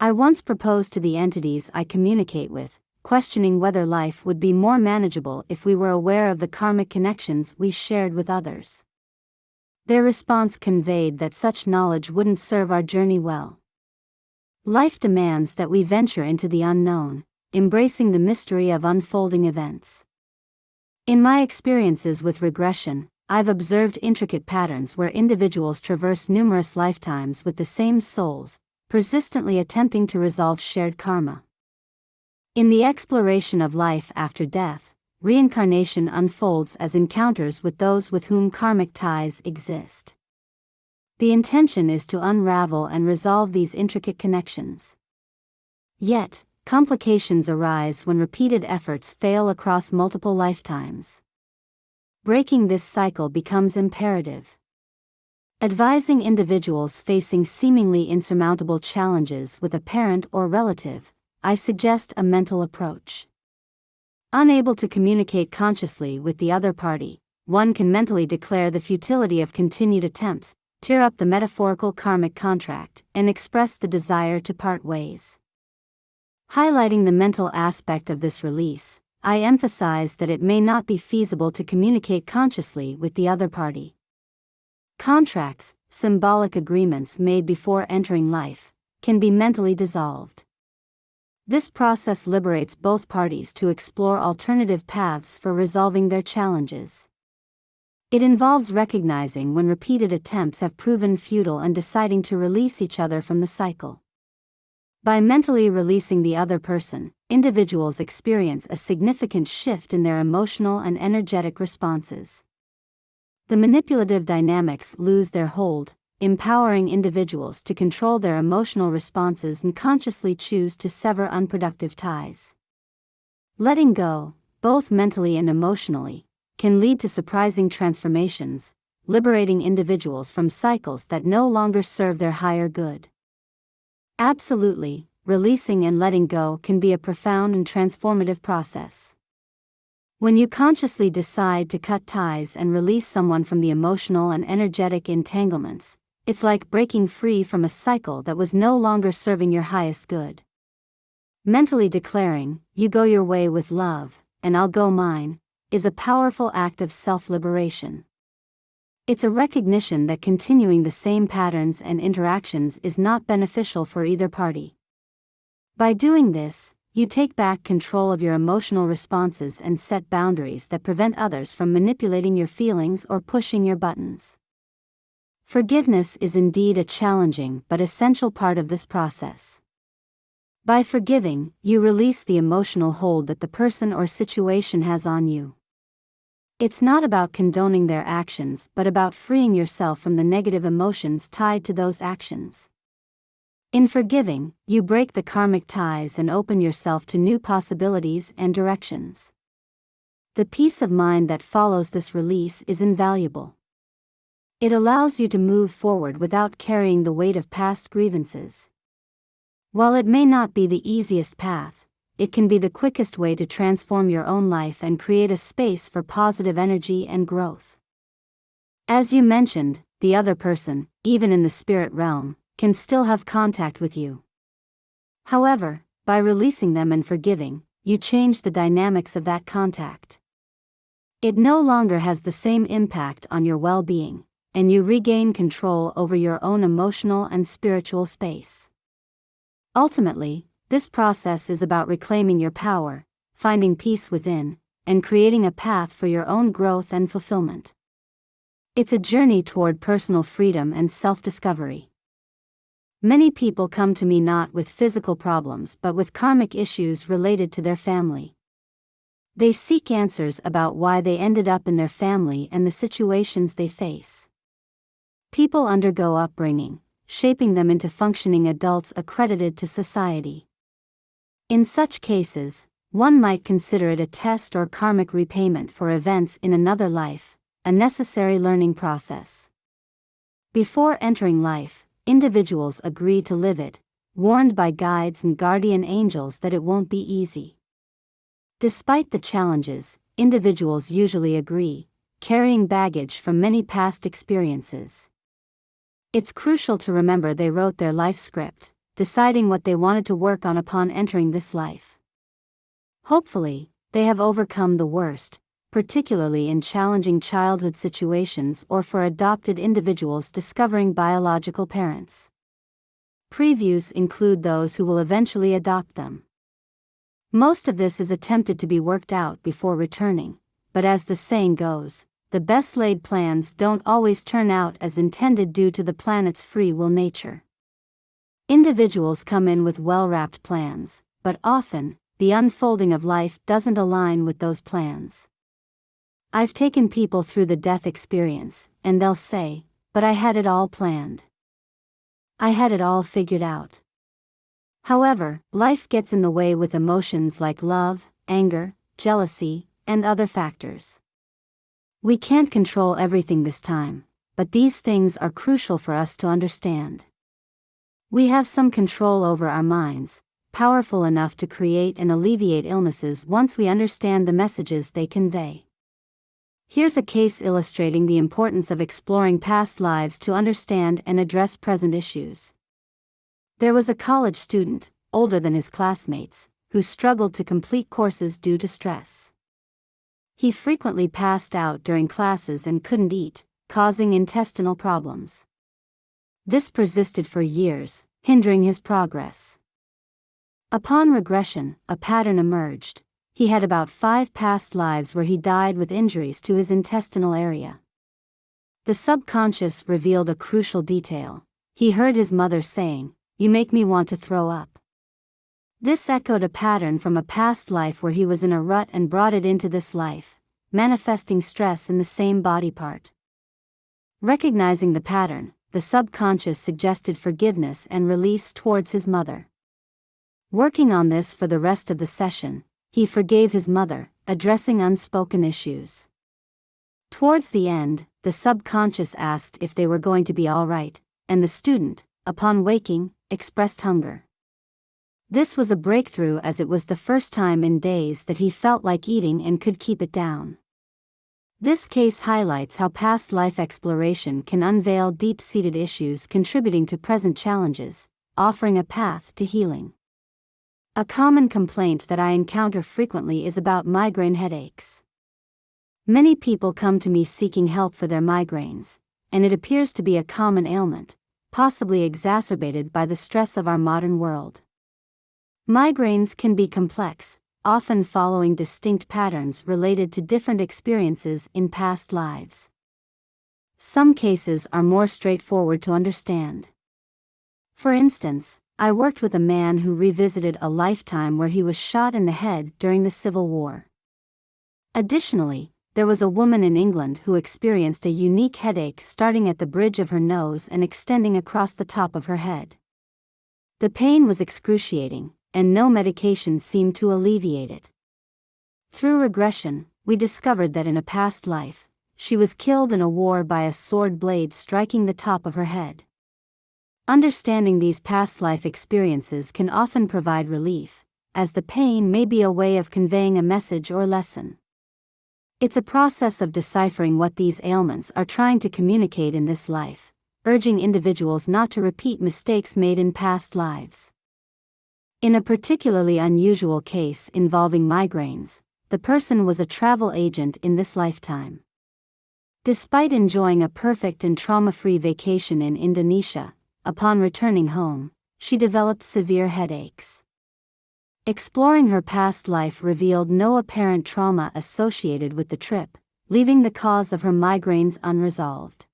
I once proposed to the entities I communicate with, questioning whether life would be more manageable if we were aware of the karmic connections we shared with others. Their response conveyed that such knowledge wouldn't serve our journey well. Life demands that we venture into the unknown, embracing the mystery of unfolding events. In my experiences with regression, I've observed intricate patterns where individuals traverse numerous lifetimes with the same souls, persistently attempting to resolve shared karma. In the exploration of life after death, reincarnation unfolds as encounters with those with whom karmic ties exist. The intention is to unravel and resolve these intricate connections. Yet, complications arise when repeated efforts fail across multiple lifetimes. Breaking this cycle becomes imperative. Advising individuals facing seemingly insurmountable challenges with a parent or relative, I suggest a mental approach. Unable to communicate consciously with the other party, one can mentally declare the futility of continued attempts, tear up the metaphorical karmic contract, and express the desire to part ways. Highlighting the mental aspect of this release, I emphasize that it may not be feasible to communicate consciously with the other party. Contracts, symbolic agreements made before entering life, can be mentally dissolved. This process liberates both parties to explore alternative paths for resolving their challenges. It involves recognizing when repeated attempts have proven futile and deciding to release each other from the cycle. By mentally releasing the other person, individuals experience a significant shift in their emotional and energetic responses. The manipulative dynamics lose their hold, empowering individuals to control their emotional responses and consciously choose to sever unproductive ties. Letting go, both mentally and emotionally, can lead to surprising transformations, liberating individuals from cycles that no longer serve their higher good. Absolutely, releasing and letting go can be a profound and transformative process. When you consciously decide to cut ties and release someone from the emotional and energetic entanglements, it's like breaking free from a cycle that was no longer serving your highest good. Mentally declaring, "You go your way with love, and I'll go mine," is a powerful act of self-liberation. It's a recognition that continuing the same patterns and interactions is not beneficial for either party. By doing this, you take back control of your emotional responses and set boundaries that prevent others from manipulating your feelings or pushing your buttons. Forgiveness is indeed a challenging but essential part of this process. By forgiving, you release the emotional hold that the person or situation has on you. It's not about condoning their actions but about freeing yourself from the negative emotions tied to those actions. In forgiving, you break the karmic ties and open yourself to new possibilities and directions. The peace of mind that follows this release is invaluable. It allows you to move forward without carrying the weight of past grievances. While it may not be the easiest path, it can be the quickest way to transform your own life and create a space for positive energy and growth. As you mentioned, the other person, even in the spirit realm, can still have contact with you. However, by releasing them and forgiving, you change the dynamics of that contact. It no longer has the same impact on your well-being, and you regain control over your own emotional and spiritual space. Ultimately, this process is about reclaiming your power, finding peace within, and creating a path for your own growth and fulfillment. It's a journey toward personal freedom and self-discovery. Many people come to me not with physical problems but with karmic issues related to their family. They seek answers about why they ended up in their family and the situations they face. People undergo upbringing, shaping them into functioning adults accredited to society. In such cases, one might consider it a test or karmic repayment for events in another life, a necessary learning process. Before entering life, individuals agree to live it, warned by guides and guardian angels that it won't be easy. Despite the challenges, individuals usually agree, carrying baggage from many past experiences. It's crucial to remember they wrote their life script, deciding what they wanted to work on upon entering this life. Hopefully, they have overcome the worst, particularly in challenging childhood situations or for adopted individuals discovering biological parents. Previews include those who will eventually adopt them. Most of this is attempted to be worked out before returning, but as the saying goes, the best laid plans don't always turn out as intended due to the planet's free will nature. Individuals come in with well-wrapped plans, but often, the unfolding of life doesn't align with those plans. I've taken people through the death experience, and they'll say, "But I had it all planned. I had it all figured out." However, life gets in the way with emotions like love, anger, jealousy, and other factors. We can't control everything this time, but these things are crucial for us to understand. We have some control over our minds, powerful enough to create and alleviate illnesses once we understand the messages they convey. Here's a case illustrating the importance of exploring past lives to understand and address present issues. There was a college student, older than his classmates, who struggled to complete courses due to stress. He frequently passed out during classes and couldn't eat, causing intestinal problems. This persisted for years, hindering his progress. Upon regression, a pattern emerged. He had about 5 past lives where he died with injuries to his intestinal area. The subconscious revealed a crucial detail. He heard his mother saying, "You make me want to throw up." This echoed a pattern from a past life where he was in a rut and brought it into this life, manifesting stress in the same body part. Recognizing the pattern, the subconscious suggested forgiveness and release towards his mother. Working on this for the rest of the session, he forgave his mother, addressing unspoken issues. Towards the end, the subconscious asked if they were going to be all right, and the student, upon waking, expressed hunger. This was a breakthrough as it was the first time in days that he felt like eating and could keep it down. This case highlights how past life exploration can unveil deep-seated issues contributing to present challenges, offering a path to healing. A common complaint that I encounter frequently is about migraine headaches. Many people come to me seeking help for their migraines, and it appears to be a common ailment, possibly exacerbated by the stress of our modern world. Migraines can be complex, often following distinct patterns related to different experiences in past lives. Some cases are more straightforward to understand. For instance, I worked with a man who revisited a lifetime where he was shot in the head during the Civil War. Additionally, there was a woman in England who experienced a unique headache starting at the bridge of her nose and extending across the top of her head. The pain was excruciating, and no medication seemed to alleviate it. Through regression, we discovered that in a past life, she was killed in a war by a sword blade striking the top of her head. Understanding these past life experiences can often provide relief, as the pain may be a way of conveying a message or lesson. It's a process of deciphering what these ailments are trying to communicate in this life, urging individuals not to repeat mistakes made in past lives. In a particularly unusual case involving migraines, the person was a travel agent in this lifetime. Despite enjoying a perfect and trauma-free vacation in Indonesia, upon returning home, she developed severe headaches. Exploring her past life revealed no apparent trauma associated with the trip, leaving the cause of her migraines unresolved.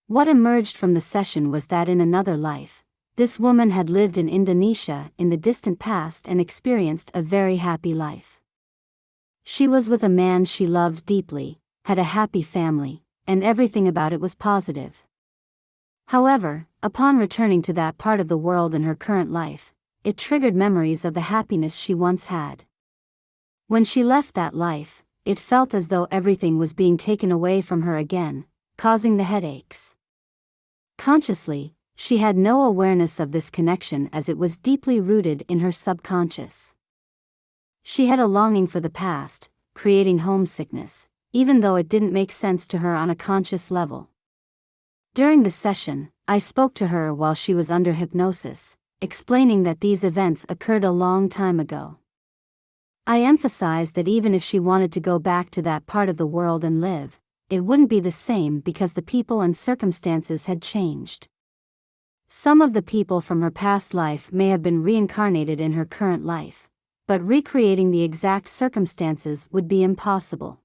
What emerged from the session was that in another life, this woman had lived in Indonesia in the distant past and experienced a very happy life. She was with a man she loved deeply, had a happy family, and everything about it was positive. However, upon returning to that part of the world in her current life, it triggered memories of the happiness she once had. When she left that life, it felt as though everything was being taken away from her again, causing the headaches. Consciously, she had no awareness of this connection as it was deeply rooted in her subconscious. She had a longing for the past, creating homesickness, even though it didn't make sense to her on a conscious level. During the session, I spoke to her while she was under hypnosis, explaining that these events occurred a long time ago. I emphasized that even if she wanted to go back to that part of the world and live, it wouldn't be the same because the people and circumstances had changed. Some of the people from her past life may have been reincarnated in her current life, but recreating the exact circumstances would be impossible.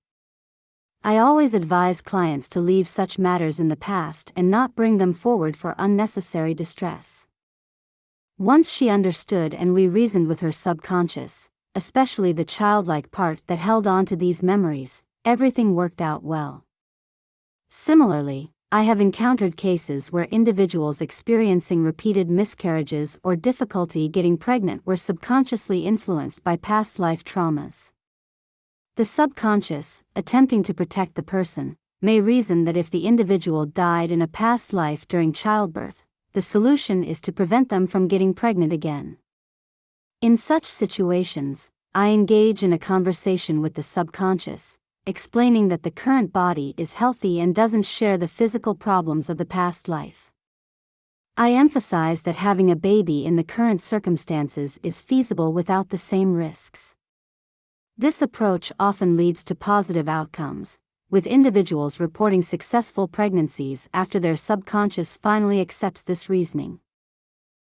I always advise clients to leave such matters in the past and not bring them forward for unnecessary distress. Once she understood and we reasoned with her subconscious, especially the childlike part that held on to these memories, everything worked out well. Similarly, I have encountered cases where individuals experiencing repeated miscarriages or difficulty getting pregnant were subconsciously influenced by past life traumas. The subconscious, attempting to protect the person, may reason that if the individual died in a past life during childbirth, the solution is to prevent them from getting pregnant again. In such situations, I engage in a conversation with the subconscious, explaining that the current body is healthy and doesn't share the physical problems of the past life. I emphasize that having a baby in the current circumstances is feasible without the same risks. This approach often leads to positive outcomes, with individuals reporting successful pregnancies after their subconscious finally accepts this reasoning.